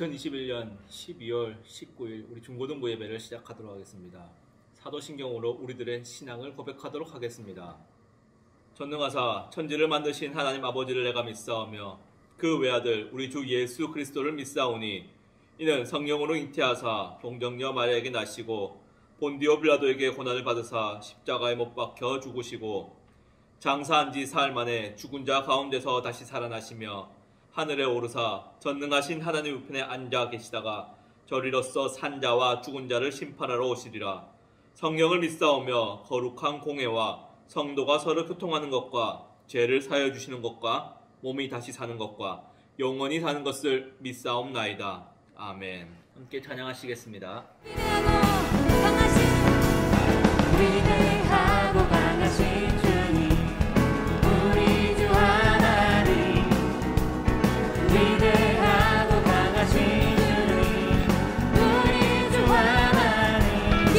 2021년 12월 19일 우리 중고등부 예배를 시작하도록 하겠습니다. 사도신경으로 우리들의 신앙을 고백하도록 하겠습니다. 전능하사 천지를 만드신 하나님 아버지를 내가 믿사오며 그 외아들 우리 주 예수 그리스도를 믿사오니 이는 성령으로 잉태하사 동정녀 마리아에게 나시고 본디오 빌라도에게 고난을 받으사 십자가에 못 박혀 죽으시고 장사한 지 사흘 만에 죽은 자 가운데서 다시 살아나시며 하늘에 오르사 전능하신 하나님 우편에 앉아 계시다가 저리로서 산 자와 죽은 자를 심판하러 오시리라. 성령을 믿사오며 거룩한 공회와 성도가 서로 교통하는 것과 죄를 사하여 주시는 것과 몸이 다시 사는 것과 영원히 사는 것을 믿사옵나이다. 아멘. 함께 찬양하시겠습니다. 위대하고 강하신 주님 우리 주 하나님, 위대하고 강하신 주님 우리 주 하나님,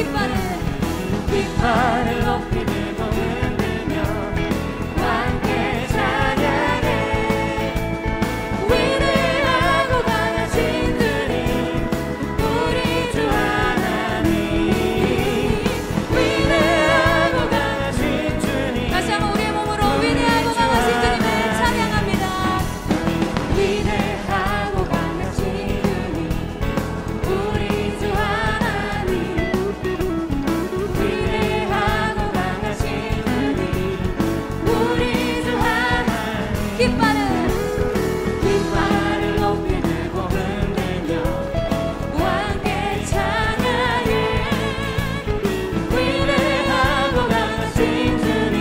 깃발을 높이 들고 흔들며 함께 찬양해. 위대하고 강하신 주님 우리 주 하나님, 위대하고 강하신 주님. 다시 한번 우리의 몸으로 위대하고 강하신 주님을 찬양합니다. 위대하고 강하신 주님 우리 주 하나님, 위대하고 강하신 주님 우리 주 하나님. 깃발을 높이 들고 흔들며 함께 찬양해. 위대하고 강하신 주님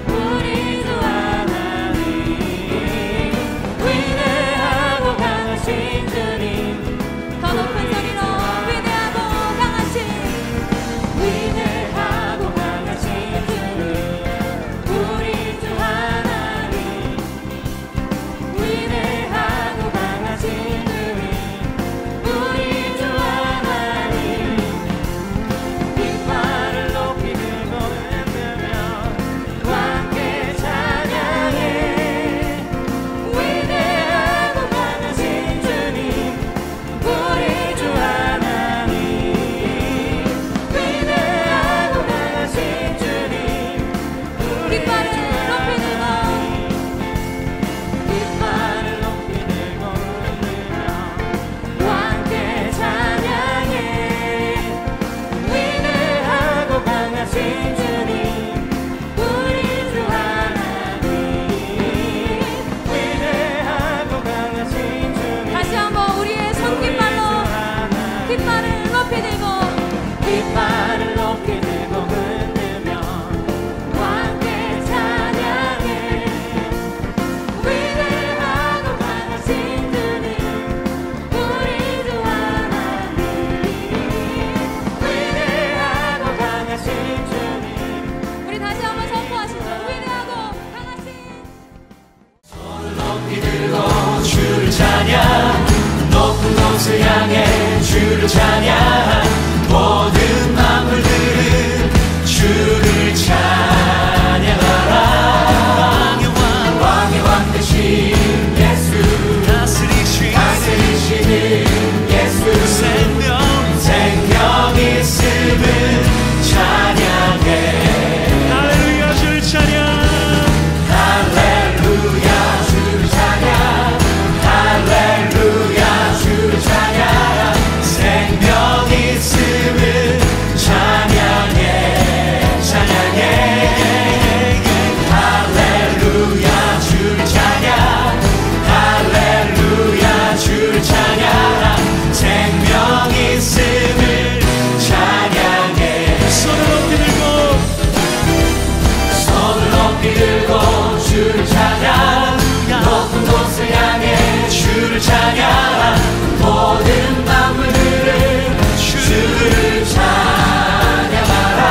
우리 주 하나님, 위대하고 강하신 주님. 더 높은 소리로 위대하고 강하신, 위대하고 강하신 주님 우리 주 하나님, 위대하고 강하신 주님 우리 주 하나님. 깃발을 높이 들고 흔들며 함께 찬양해. 위대하고 강하신 주님 우리 주 하나님, 위대하고 강하신 주님 우리 주 하나님. 깃발을 높이 들고 흔들며 함께 찬양해. 위대하고 강하신 주님 우리 주 하나님, 위대하고 강하신 주님. 다시 한번 우리의 손깃발로 깃발을 높이 들고, 깃발을 높이 들고 흔들며 함께 찬양해. 위대하고 강하신 주님 우리 주 하나님, 위대하고 강하신 주님. 우리 다시 한번 선포하시죠. 위대하고 강하신. 손을 높이 들고 주를 찬양, 높은 곳을 향해 주를 찬양. 모든 만물들은 주를 찬양하라. 왕의 왕 되신 예수, 다스리시는 예수, 생명 있음을 찬양해. 할렐루야 주를 찬양, 할렐루야 주를 찬양, 할렐루야 주를 찬양. 생명 있음을 찬양해, 찬양해. 할렐루야 주를 찬양, 할렐루야 주를 찬양. 생명 있음을 찬양해. 손을 높이 들고, 손을 높이 들고 주를 찬양, 높은 곳을 향해 주를 찬양. 모든 만물들은 주를 찬양하라.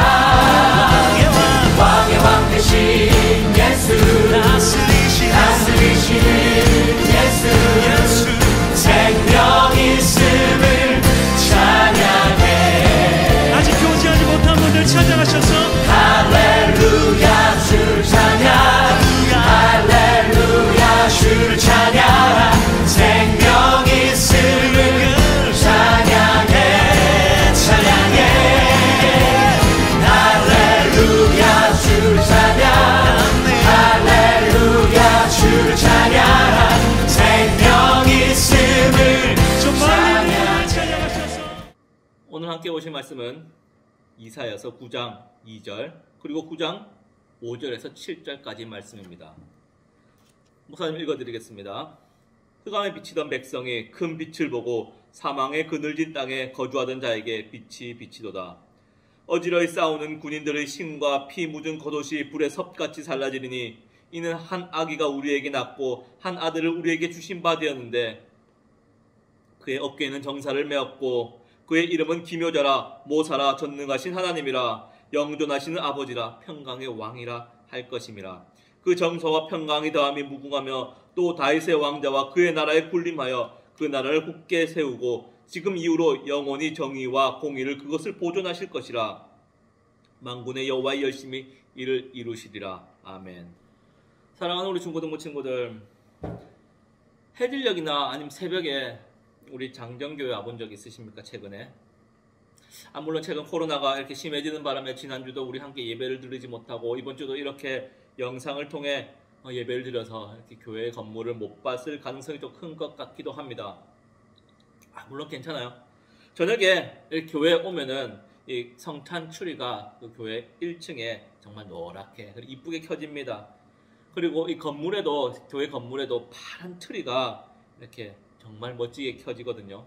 왕의 왕 되신 예수, 다스리시는 예수, 생명 있음을 찬양해. 아직 교제하지 못한 분들 찬양하셔서 할렐루야 주를 찬양, 할렐루야 주를 찬양. 생명 있음을 오늘 함께 보실 말씀은 이사야서 9장 2절 그리고 9장 5절에서 7절까지 말씀입니다. 목사님 읽어드리겠습니다. 흑암에 비치던 백성이 큰 빛을 보고 사망의 그늘진 땅에 거주하던 자에게 빛이 비치도다. 어지러이 싸우는 군인들의 신과 피 묻은 겉옷이 불에 섭같이 살라지리니 이는 한 아기가 우리에게 낳고 한 아들을 우리에게 주신 바 되었는데 그의 어깨에는 정사를 메었고 그의 이름은 기묘자라 모사라 전능하신 하나님이라 영존하시는 아버지라 평강의 왕이라 할 것임이라. 그 정서와 평강이 더함이 무궁하며 또 다윗의 왕자와 그의 나라에 군림하여 그 나라를 굳게 세우고 지금 이후로 영원히 정의와 공의를 그것을 보존하실 것이라. 만군의 여호와의 열심히 이를 이루시리라. 아멘. 사랑하는 우리 중고등부 친구들, 해질녘이나 아니면 새벽에 우리 장정교회 와본 적 있으십니까? 최근에? 물론 최근 코로나가 이렇게 심해지는 바람에 지난주도 우리 함께 예배를 드리지 못하고 이번 주도 이렇게 영상을 통해 예배를 드려서 이렇게 교회 건물을 못 봤을 가능성이 좀 큰 것 같기도 합니다. 물론 괜찮아요. 저녁에 교회에 오면은 이 성탄 추리가 그 교회 1층에 정말 노랗게 이쁘게 켜집니다. 그리고 이 건물에도, 교회 건물에도 파란 트리가 이렇게 정말 멋지게 켜지거든요.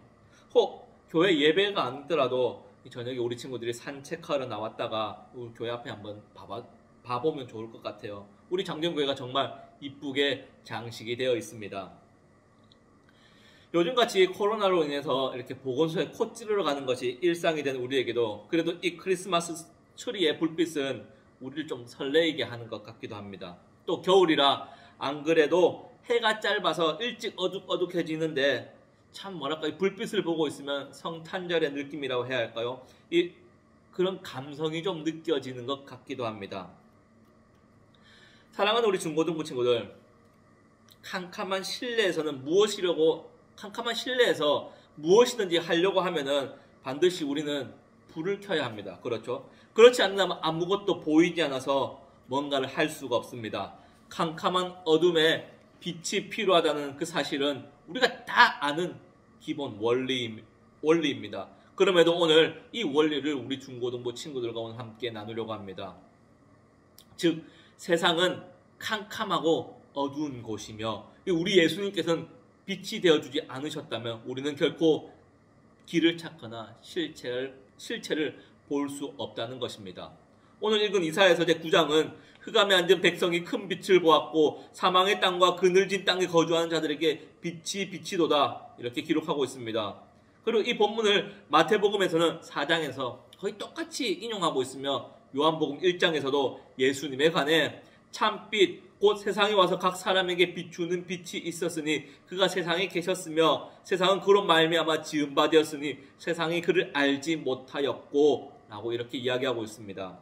혹 교회 예배가 아니더라도 저녁에 우리 친구들이 산책하러 나왔다가 우리 교회 앞에 한번 봐보면 좋을 것 같아요. 우리 장정교회가 정말 이쁘게 장식이 되어 있습니다. 요즘같이 코로나로 인해서 이렇게 보건소에 코 찌르러 가는 것이 일상이 된 우리에게도 그래도 이 크리스마스 트리의 불빛은 우리를 좀 설레이게 하는 것 같기도 합니다. 또 겨울이라 안 그래도 해가 짧아서 일찍 어둑어둑해지는데 참 뭐랄까 이 불빛을 보고 있으면 성탄절의 느낌이라고 해야 할까요? 그런 감성이 좀 느껴지는 것 같기도 합니다. 사랑하는 우리 중고등부 친구들, 캄캄한 실내에서 무엇이든지 하려고 하면은 반드시 우리는 불을 켜야 합니다. 그렇죠? 그렇지 않으면 아무것도 보이지 않아서 뭔가를 할 수가 없습니다. 캄캄한 어둠에 빛이 필요하다는 그 사실은 우리가 다 아는 기본 원리입니다. 그럼에도 오늘 이 원리를 우리 중고등부 친구들과 오늘 함께 나누려고 합니다. 즉 세상은 캄캄하고 어두운 곳이며 우리 예수님께서는 빛이 되어주지 않으셨다면 우리는 결코 길을 찾거나 실체를 볼 수 없다는 것입니다. 오늘 읽은 이사야서 제9장은 흑암에 앉은 백성이 큰 빛을 보았고 사망의 땅과 그늘진 땅에 거주하는 자들에게 빛이 비치도다 이렇게 기록하고 있습니다. 그리고 이 본문을 마태복음에서는 4장에서 거의 똑같이 인용하고 있으며 요한복음 1장에서도 예수님에 관해 참빛 곧 세상에 와서 각 사람에게 비추는 빛이 있었으니 그가 세상에 계셨으며 세상은 그로 말미암아 지은 바 되었으니 세상이 그를 알지 못하였고 라고 이렇게 이야기하고 있습니다.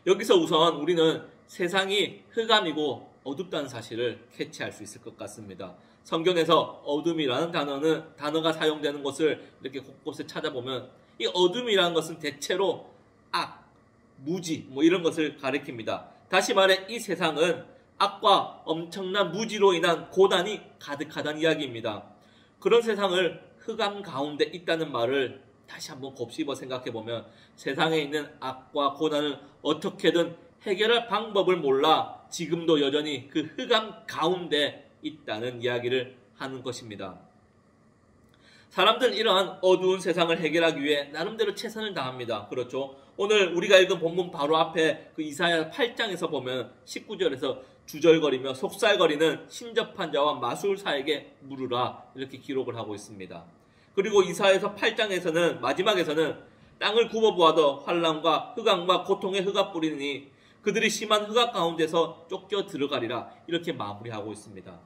여기서 우선 우리는 세상이 흑암이고 어둡다는 사실을 캐치할 수 있을 것 같습니다. 성경에서 어둠이라는 단어가 사용되는 것을 이렇게 곳곳에 찾아보면 이 어둠이라는 것은 대체로 악, 무지 이런 것을 가리킵니다. 다시 말해 이 세상은 악과 엄청난 무지로 인한 고난이 가득하다는 이야기입니다. 그런 세상을 흑암 가운데 있다는 말을 다시 한번 곱씹어 생각해보면 세상에 있는 악과 고난을 어떻게든 해결할 방법을 몰라 지금도 여전히 그 흑암 가운데 있다는 이야기를 하는 것입니다. 사람들은 이러한 어두운 세상을 해결하기 위해 나름대로 최선을 다합니다. 그렇죠? 오늘 우리가 읽은 본문 바로 앞에 그 이사야 8장에서 보면 19절에서 주절거리며 속살거리는 신접한 자와 마술사에게 물으라 이렇게 기록을 하고 있습니다. 그리고 이사야서 8장에서는 마지막에서는 땅을 굽어보아도 환난과 흑암과 고통의 흑암 뿌리니 그들이 심한 흑암 가운데서 쫓겨 들어가리라 이렇게 마무리하고 있습니다.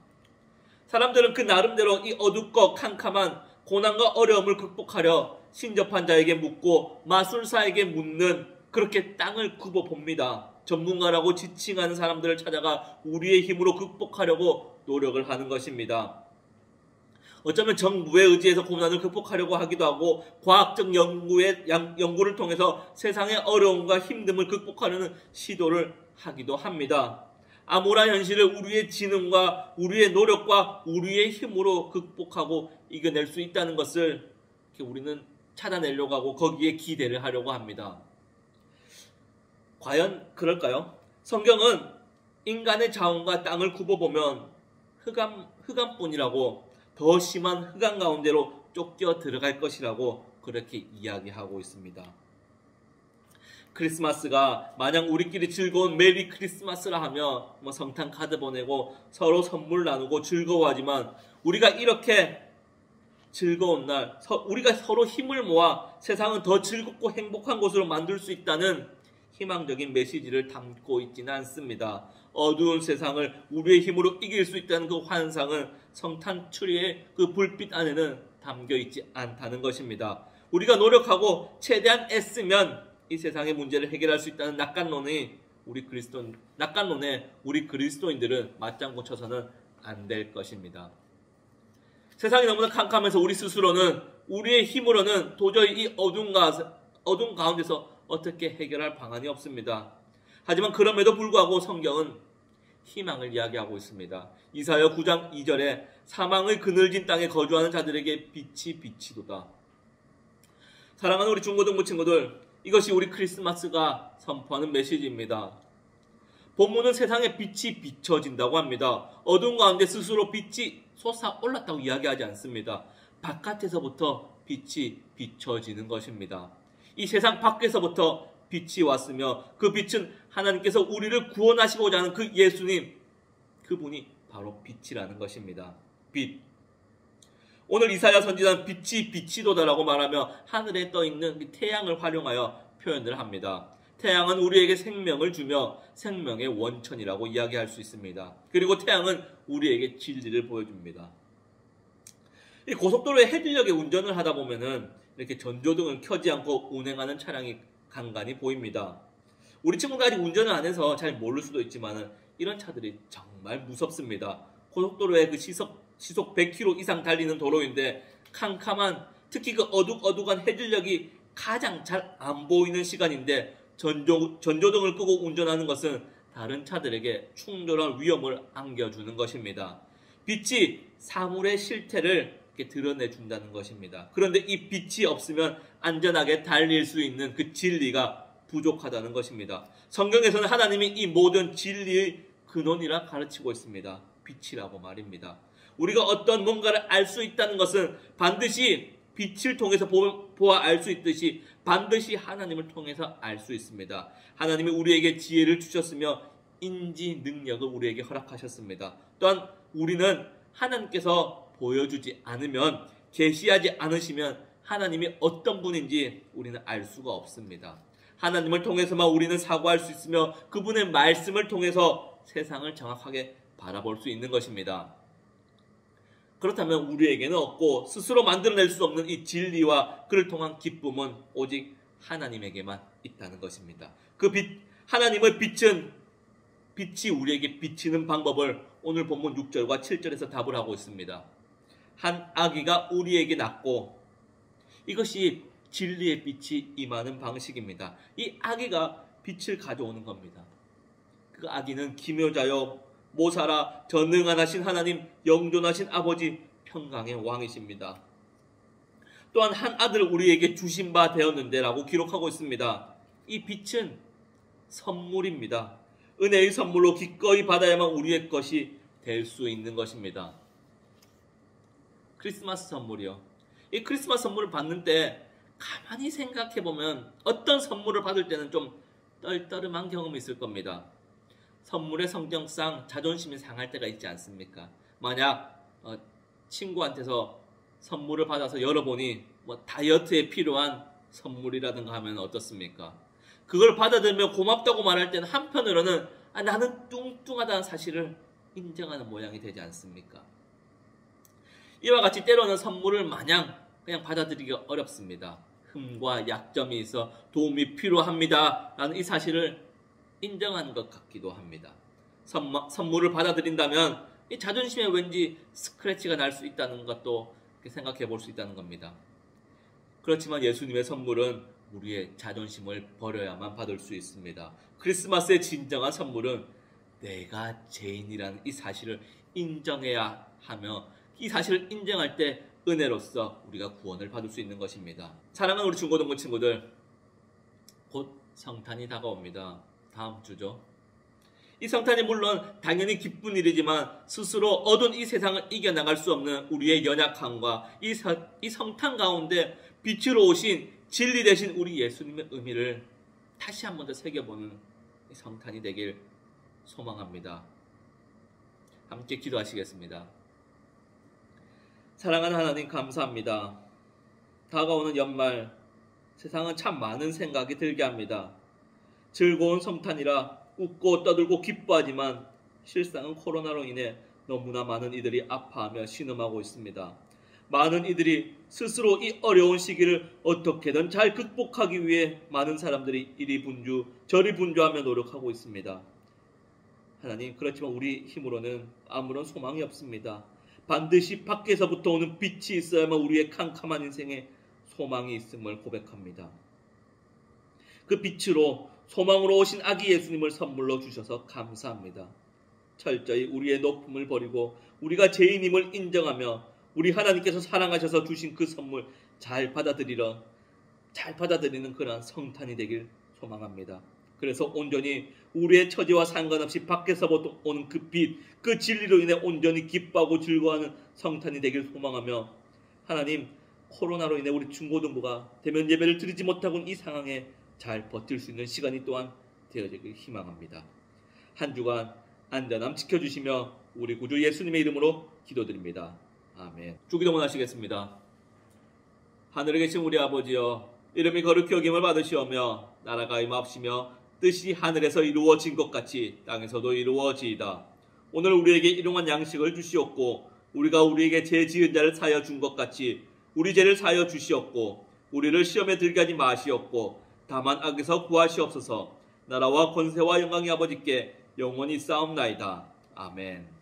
사람들은 그 나름대로 이 어둡고 캄캄한 고난과 어려움을 극복하려 신접한 자에게 묻고 마술사에게 묻는 그렇게 땅을 굽어봅니다. 전문가라고 지칭하는 사람들을 찾아가 우리의 힘으로 극복하려고 노력을 하는 것입니다. 어쩌면 정부의 의지에서 고난을 극복하려고 하기도 하고 과학적 연구를 통해서 세상의 어려움과 힘듦을 극복하려는 시도를 하기도 합니다. 암울한 현실을 우리의 지능과 우리의 노력과 우리의 힘으로 극복하고 이겨낼 수 있다는 것을 우리는 찾아내려고 하고 거기에 기대를 하려고 합니다. 과연 그럴까요? 성경은 인간의 자원과 땅을 굽어보면 흑암뿐이라고, 더 심한 흑암 가운데로 쫓겨 들어갈 것이라고 그렇게 이야기하고 있습니다. 크리스마스가 마냥 우리끼리 즐거운 메리 크리스마스라 하며 성탄 카드 보내고 서로 선물 나누고 즐거워하지만, 우리가 이렇게 즐거운 날 우리가 서로 힘을 모아 세상은 더 즐겁고 행복한 곳으로 만들 수 있다는 희망적인 메시지를 담고 있지는 않습니다. 어두운 세상을 우리의 힘으로 이길 수 있다는 그 환상은 성탄 트리의 그 불빛 안에는 담겨 있지 않다는 것입니다. 우리가 노력하고 최대한 애쓰면 이 세상의 문제를 해결할 수 있다는 낙관론에 우리 그리스도인들은 맞장구 쳐서는 안 될 것입니다. 세상이 너무나 캄캄해서 우리 스스로는, 우리의 힘으로는 도저히 이 어두운 가운데서 어떻게 해결할 방안이 없습니다. 하지만 그럼에도 불구하고 성경은 희망을 이야기하고 있습니다. 이사야 9장 2절에 사망의 그늘진 땅에 거주하는 자들에게 빛이 비치도다. 사랑하는 우리 중고등부 친구들, 이것이 우리 크리스마스가 선포하는 메시지입니다. 본문은 세상에 빛이 비춰진다고 합니다. 어두운 가운데 스스로 빛이 솟아올랐다고 이야기하지 않습니다. 바깥에서부터 빛이 비춰지는 것입니다. 이 세상 밖에서부터 빛이 왔으며 그 빛은 하나님께서 우리를 구원하시고자 하는 그 예수님, 그분이 바로 빛이라는 것입니다. 빛. 오늘 이사야 선지자는 빛이 비치도다라고 말하며 하늘에 떠있는 태양을 활용하여 표현을 합니다. 태양은 우리에게 생명을 주며 생명의 원천이라고 이야기할 수 있습니다. 그리고 태양은 우리에게 진리를 보여줍니다. 이 고속도로에 해질녘에 운전을 하다 보면은 이렇게 전조등을 켜지 않고 운행하는 차량이 간간히 보입니다. 우리 친구가 아직 운전을 안 해서 잘 모를 수도 있지만 이런 차들이 정말 무섭습니다. 고속도로에 그 시속 100km 이상 달리는 도로인데 캄캄한, 특히 그 어둑어둑한 해질녘이 가장 잘 안 보이는 시간인데 전조등을 끄고 운전하는 것은 다른 차들에게 충분한 위험을 안겨주는 것입니다. 빛이 사물의 실태를 이렇게 드러내준다는 것입니다. 그런데 이 빛이 없으면 안전하게 달릴 수 있는 그 진리가 부족하다는 것입니다. 성경에서는 하나님이 이 모든 진리의 근원이라 가르치고 있습니다. 빛이라고 말입니다. 우리가 어떤 뭔가를 알 수 있다는 것은 반드시 빛을 통해서 보아 알 수 있듯이 반드시 하나님을 통해서 알 수 있습니다. 하나님이 우리에게 지혜를 주셨으며 인지 능력을 우리에게 허락하셨습니다. 또한 우리는 하나님께서 보여주지 않으면, 계시하지 않으시면 하나님이 어떤 분인지 우리는 알 수가 없습니다. 하나님을 통해서만 우리는 사고할 수 있으며 그분의 말씀을 통해서 세상을 정확하게 바라볼 수 있는 것입니다. 그렇다면 우리에게는 없고 스스로 만들어낼 수 없는 이 진리와 그를 통한 기쁨은 오직 하나님에게만 있다는 것입니다. 그 빛, 하나님의 빛이 우리에게 비치는 방법을 오늘 본문 6절과 7절에서 답을 하고 있습니다. 한 아기가 우리에게 낳고, 이것이 진리의 빛이 임하는 방식입니다. 이 아기가 빛을 가져오는 겁니다. 그 아기는 기묘자요 모사라 전능하신 하나님, 영존하신 아버지, 평강의 왕이십니다. 또한 한 아들을 우리에게 주신 바 되었는데 라고 기록하고 있습니다. 이 빛은 선물입니다. 은혜의 선물로 기꺼이 받아야만 우리의 것이 될 수 있는 것입니다. 크리스마스 선물이요. 이 크리스마스 선물을 받는 때 가만히 생각해보면 어떤 선물을 받을 때는 좀 떨떠름한 경험이 있을 겁니다. 선물의 성격상 자존심이 상할 때가 있지 않습니까? 만약 친구한테서 선물을 받아서 열어보니 다이어트에 필요한 선물이라든가 하면 어떻습니까? 그걸 받아들며 고맙다고 말할 때는 한편으로는 나는 뚱뚱하다는 사실을 인정하는 모양이 되지 않습니까? 이와 같이 때로는 선물을 마냥 그냥 받아들이기가 어렵습니다. 흠과 약점이 있어 도움이 필요합니다 라는 이 사실을 인정하는 것 같기도 합니다. 선물을 받아들인다면 이 자존심에 왠지 스크래치가 날 수 있다는 것도 생각해 볼 수 있다는 겁니다. 그렇지만 예수님의 선물은 우리의 자존심을 버려야만 받을 수 있습니다. 크리스마스의 진정한 선물은 내가 죄인이라는 이 사실을 인정해야 하며, 이 사실을 인정할 때 은혜로서 우리가 구원을 받을 수 있는 것입니다. 사랑하는 우리 중고등부 친구들, 곧 성탄이 다가옵니다. 다음 주죠. 이 성탄이 물론 당연히 기쁜 일이지만 스스로 어두운 이 세상을 이겨나갈 수 없는 우리의 연약함과 이 성탄 가운데 빛으로 오신 진리 되신 우리 예수님의 의미를 다시 한 번 더 새겨보는 이 성탄이 되길 소망합니다. 함께 기도하시겠습니다. 사랑하는 하나님, 감사합니다. 다가오는 연말, 세상은 참 많은 생각이 들게 합니다. 즐거운 성탄이라 웃고 떠들고 기뻐하지만 실상은 코로나로 인해 너무나 많은 이들이 아파하며 신음하고 있습니다. 많은 이들이 스스로 이 어려운 시기를 어떻게든 잘 극복하기 위해 많은 사람들이 이리 분주 저리 분주하며 노력하고 있습니다. 하나님, 그렇지만 우리 힘으로는 아무런 소망이 없습니다. 반드시 밖에서부터 오는 빛이 있어야만 우리의 캄캄한 인생에 소망이 있음을 고백합니다. 그 빛으로 소망으로 오신 아기 예수님을 선물로 주셔서 감사합니다. 철저히 우리의 높음을 버리고 우리가 죄인임을 인정하며 우리 하나님께서 사랑하셔서 주신 그 선물 잘 받아들이는 그러한 성탄이 되길 소망합니다. 그래서 온전히 우리의 처지와 상관없이 밖에서부터 오는 그 빛, 그 진리로 인해 온전히 기뻐하고 즐거워하는 성탄이 되길 소망하며, 하나님, 코로나로 인해 우리 중고등부가 대면 예배를 드리지 못하고 이 상황에 잘 버틸 수 있는 시간이 또한 되어지길 희망합니다. 한 주간 안전함 지켜주시며 우리 구주 예수님의 이름으로 기도드립니다. 아멘. 주기도문 하시겠습니다. 하늘에 계신 우리 아버지여, 이름이 거룩히 여김을 받으시오며 나라가 임하옵시며 뜻이 하늘에서 이루어진 것 같이 땅에서도 이루어지이다. 오늘 우리에게 일용할 양식을 주시옵고 우리가 우리에게 죄 지은 자를 사하여 준 것 같이 우리 죄를 사하여 주시옵고 우리를 시험에 들게 하지 마시옵고 다만 악에서 구하시옵소서. 나라와 권세와 영광이 아버지께 영원히 쌓옵나이다. 아멘.